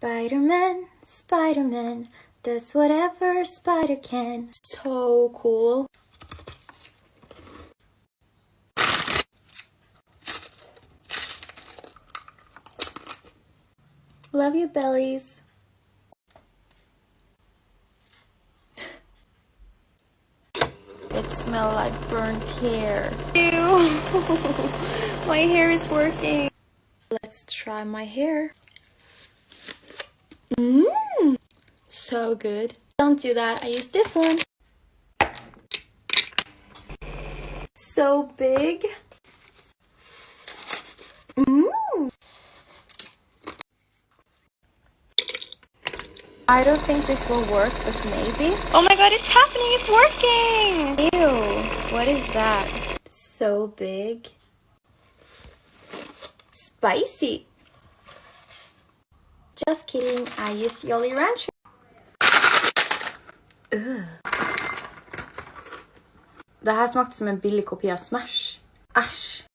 Spider-Man, Spider-Man, does whatever spider can. So cool. Love you, bellies. It smells like burnt hair. Ew. My hair is working. Let's try my hair. So good. Don't do that. I use this one. So big. I don't think this will work, but maybe. Oh my god, it's happening! It's working! Ew, what is that? So big. Spicy. Just kidding, I used Jolly Rancher. Det här smakade som en billig kopia av Smash. Asch.